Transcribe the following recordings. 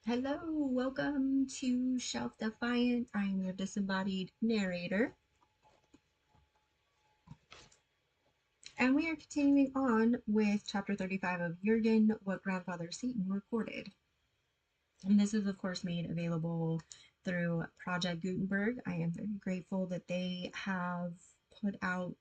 Hello, welcome to Shelf Defiant. I am your disembodied narrator, and we are continuing on with chapter 35 of Jurgen, What Grandfather Satan Recorded. And this is, of course, made available through Project Gutenberg. I am very grateful that they have put out,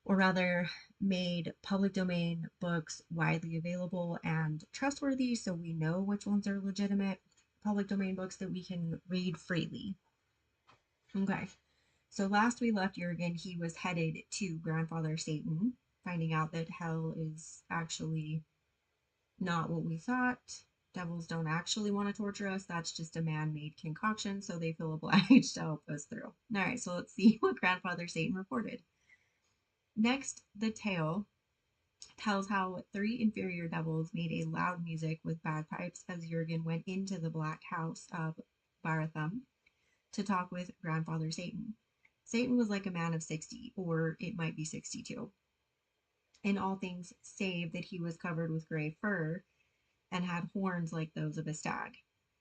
or rather, made public domain books widely available and trustworthy so we know which ones are legitimate public domain books that we can read freely. Okay. So last we left Jurgen, he was headed to Grandfather Satan, finding out that hell is actually not what we thought. Devils don't actually want to torture us. That's just a man-made concoction, so they feel obliged to help us through. All right, so let's see what Grandfather Satan reported. Next, the tale tells how three inferior devils made a loud music with bagpipes as Jurgen went into the black house of Barathum to talk with Grandfather Satan. Satan was like a man of 60, or it might be 62, in all things save that he was covered with gray fur and had horns like those of a stag.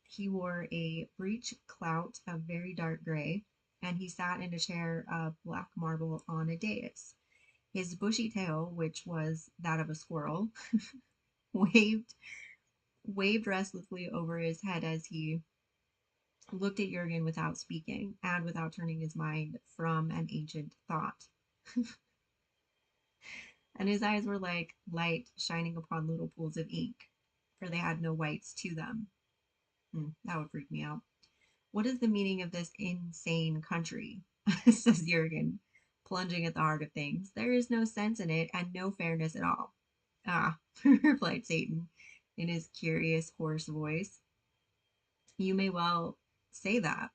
He wore a breech clout of very dark gray, and he sat in a chair of black marble on a dais. His bushy tail, which was that of a squirrel, waved waved restlessly over his head as he looked at Jurgen without speaking and without turning his mind from an ancient thought. And his eyes were like light shining upon little pools of ink, for they had no whites to them. That would freak me out. What is the meaning of this insane country? says Jurgen, plunging at the heart of things. There is no sense in it and no fairness at all. Ah, replied Satan in his curious, hoarse voice. You may well say that.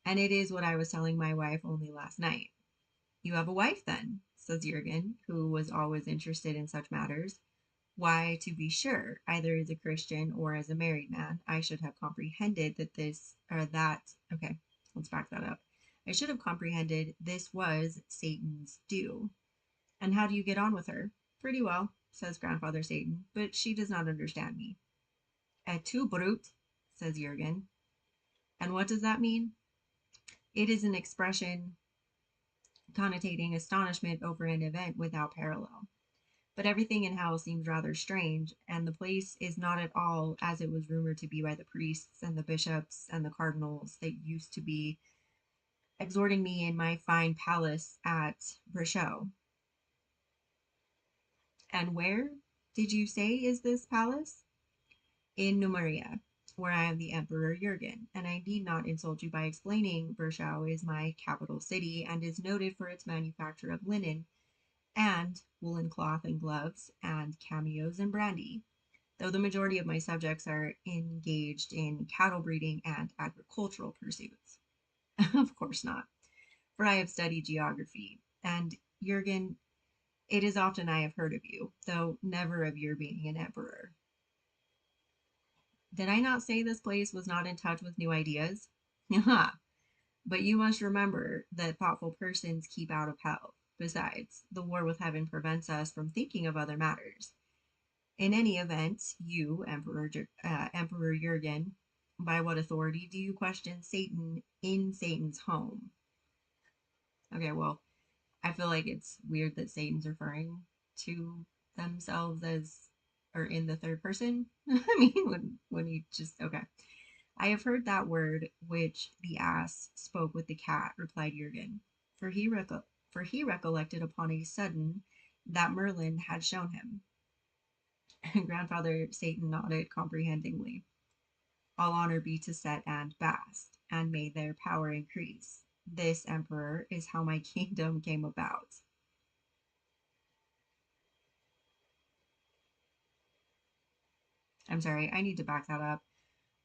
And it is what I was telling my wife only last night. You have a wife, then, says Jurgen, who was always interested in such matters. Why, to be sure, either as a Christian or as a married man, I should have comprehended that this or that. Okay, let's back that up. I should have comprehended this was Satan's due. And how do you get on with her? Pretty well, says Grandfather Satan, but she does not understand me. Et tu, brute, says Jurgen. And what does that mean? It is an expression connotating astonishment over an event without parallel. But everything in hell seems rather strange, and the place is not at all as it was rumored to be by the priests and the bishops and the cardinals that used to be exhorting me in my fine palace at Brichot. And where, did you say, is this palace? In Numeria, where I am the Emperor Jurgen, and I need not insult you by explaining Brichot is my capital city and is noted for its manufacture of linen and woolen cloth and gloves and cameos and brandy, though the majority of my subjects are engaged in cattle breeding and agricultural pursuits. Of course not, for I have studied geography, and Jurgen, it is often I have heard of you, though never of your being an emperor. Did I not say this place was not in touch with new ideas? Aha! But you must remember that thoughtful persons keep out of hell. Besides, the war with heaven prevents us from thinking of other matters. In any event, you, Emperor Jurgen, by what authority do you question Satan in Satan's home? Okay, well, I feel like it's weird that Satan's referring to themselves as, or in the third person. I mean, when you just, okay. I have heard that word which the ass spoke with the cat, replied Jurgen, for for he recollected upon a sudden that Merlin had shown him. Grandfather Satan nodded comprehendingly. All honor be to Set and Bast, and may their power increase. This, Emperor, is how my kingdom came about. I'm sorry, I need to back that up.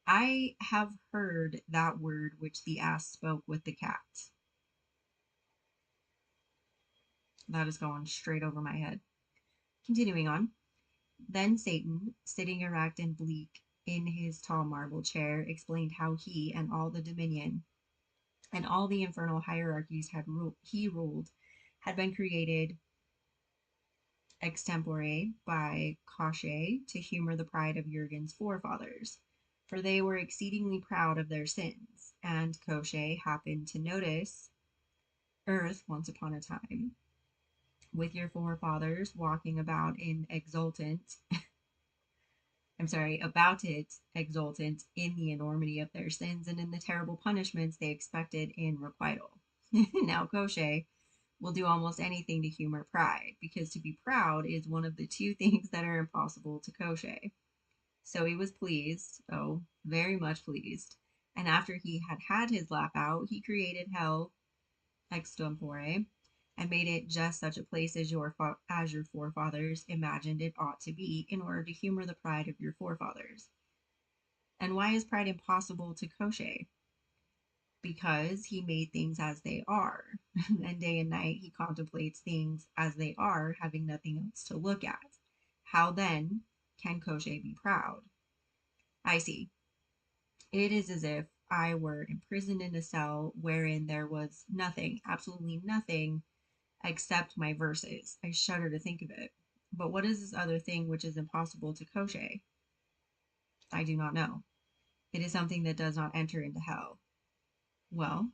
I have heard that word which the ass spoke with the cat. That is going straight over my head. Continuing on. Then Satan, sitting erect and bleak in his tall marble chair, explained how he and all the dominion and all the infernal hierarchies he ruled had been created extempore by Cauchy to humor the pride of Jurgen's forefathers. for they were exceedingly proud of their sins. And Koshe happened to notice earth once upon a time, with your forefathers walking about in exultant, about it exultant in the enormity of their sins and in the terrible punishments they expected in requital. Now Koshe will do almost anything to humor pride, because to be proud is one of the two things that are impossible to Koshe. So he was pleased, oh, very much pleased. And after he had had his laugh out, he created hell extempore and made it just such a place as your forefathers imagined it ought to be, in order to humor the pride of your forefathers. And why is pride impossible to Koshe? Because he made things as they are, and day and night he contemplates things as they are, having nothing else to look at. How then can Koshe be proud? I see. It is as if I were imprisoned in a cell wherein there was nothing, absolutely nothing, except my verses. I shudder to think of it. But what is this other thing which is impossible to Koshe? I do not know. It is something that does not enter into hell. Well,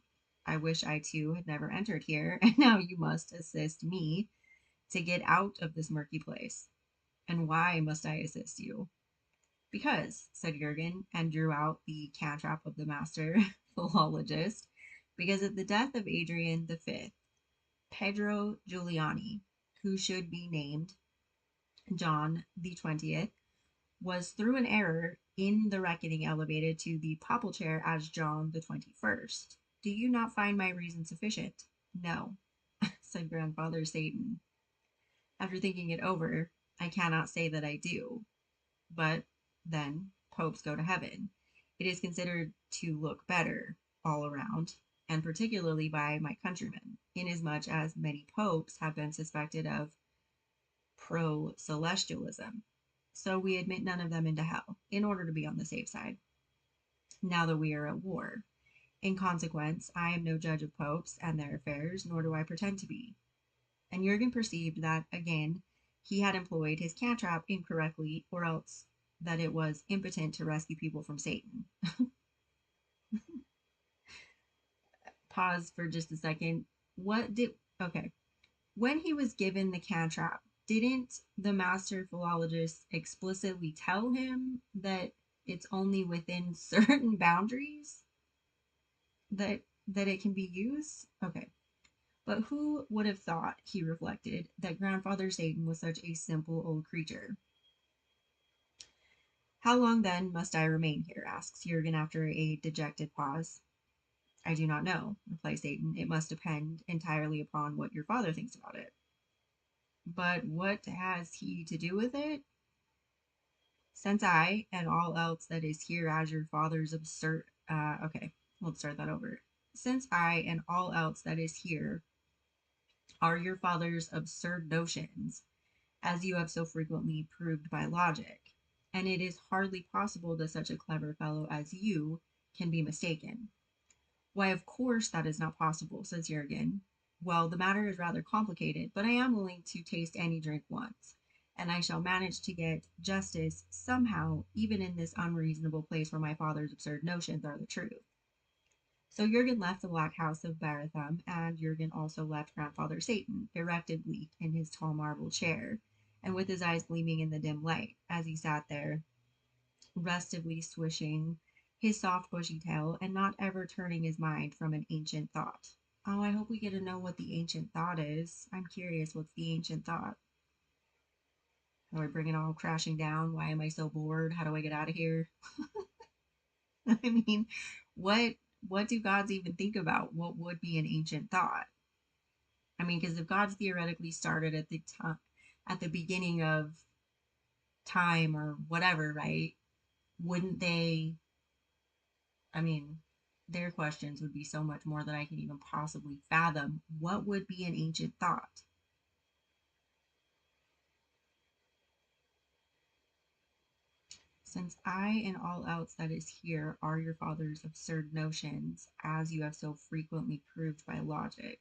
I wish I too had never entered here, and now you must assist me to get out of this murky place. And why must I assist you? Because, said Jurgen, and drew out the cantrap of the master philologist, because at the death of Adrian V, Pedro Giuliani, who should be named John the 20th, was through an error in the reckoning elevated to the papal chair as John the 21st. Do you not find my reason sufficient? No, said Grandfather Satan. After thinking it over, I cannot say that I do. But then popes go to heaven. It is considered to look better all around, and particularly by my countrymen, inasmuch as many popes have been suspected of pro-celestialism. So we admit none of them into hell, in order to be on the safe side, now that we are at war. In consequence, I am no judge of popes and their affairs, nor do I pretend to be. And Jurgen perceived that, again, he had employed his cantrap incorrectly, or else that it was impotent to rescue people from Satan. Pause for just a second. Okay. When he was given the cantrap, didn't the master philologist explicitly tell him that it's only within certain boundaries that it can be used? Okay. But who would have thought, he reflected, that Grandfather Satan was such a simple old creature? How long then must I remain here? Asks Jurgen after a dejected pause. I do not know, replies Satan. It must depend entirely upon what your father thinks about it. But what has he to do with it? Since I, and all else that is here as your father's absurd... okay, let's start that over. Since I, and all else that is here, are your father's absurd notions, as you have so frequently proved by logic, and it is hardly possible that such a clever fellow as you can be mistaken. Why, of course that is not possible, says Jurgen. Well, the matter is rather complicated, but I am willing to taste any drink once, and I shall manage to get justice somehow, even in this unreasonable place where my father's absurd notions are the truth. So Jurgen left the black house of Barathum, and Jurgen also left Grandfather Satan, erected bleak in his tall marble chair, and with his eyes gleaming in the dim light, as he sat there, restively swishing his soft bushy tail, and not ever turning his mind from an ancient thought. Oh, I hope we get to know what the ancient thought is. I'm curious, what's the ancient thought? How do I bring it all crashing down? Why am I so bored? How do I get out of here? I mean, what do gods even think about? What would be an ancient thought? I mean, because if gods theoretically started at the beginning of time or whatever, right? Wouldn't they? I mean, their questions would be so much more than I can even possibly fathom. What would be an ancient thought? Since I and all else that is here are your father's absurd notions, as you have so frequently proved by logic.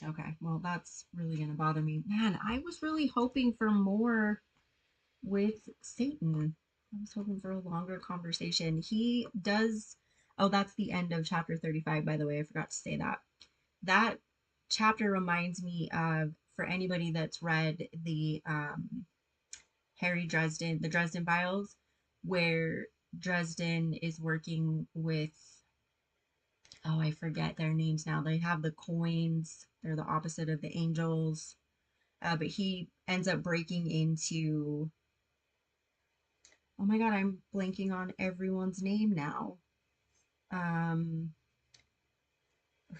Okay, well, that's really going to bother me. Man, I was really hoping for more with Satan. I was hoping for a longer conversation. He does. Oh, that's the end of chapter 35, by the way. I forgot to say that. That chapter reminds me of, for anybody that's read the the Dresden Files, where Dresden is working with, oh, I forget their names now. They have the coins, they're the opposite of the angels. But he ends up breaking into, oh my God, I'm blanking on everyone's name now. Um,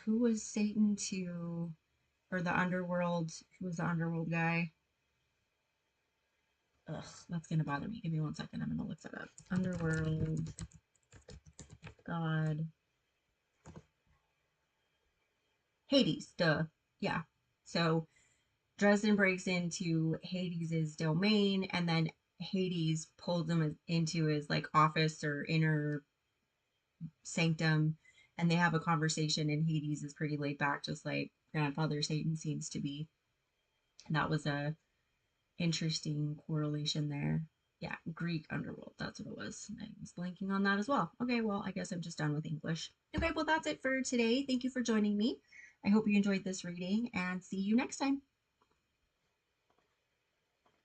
who was Satan to, or the underworld? Who was the underworld guy? Ugh, that's gonna bother me. Give me 1 second. I'm gonna look that up. Underworld god Hades. Duh. Yeah. So Dresden breaks into Hades's domain, and then Hades pulls him into his like office or inner sanctum, and they have a conversation. And Hades is pretty laid back, just like grandfather Satan seems to be. And that was a interesting correlation there. Yeah, Greek underworld. That's what it was. I was blanking on that as well. Okay, well, I guess I'm just done with English. Okay, well, that's it for today. Thank you for joining me. I hope you enjoyed this reading and see you next time.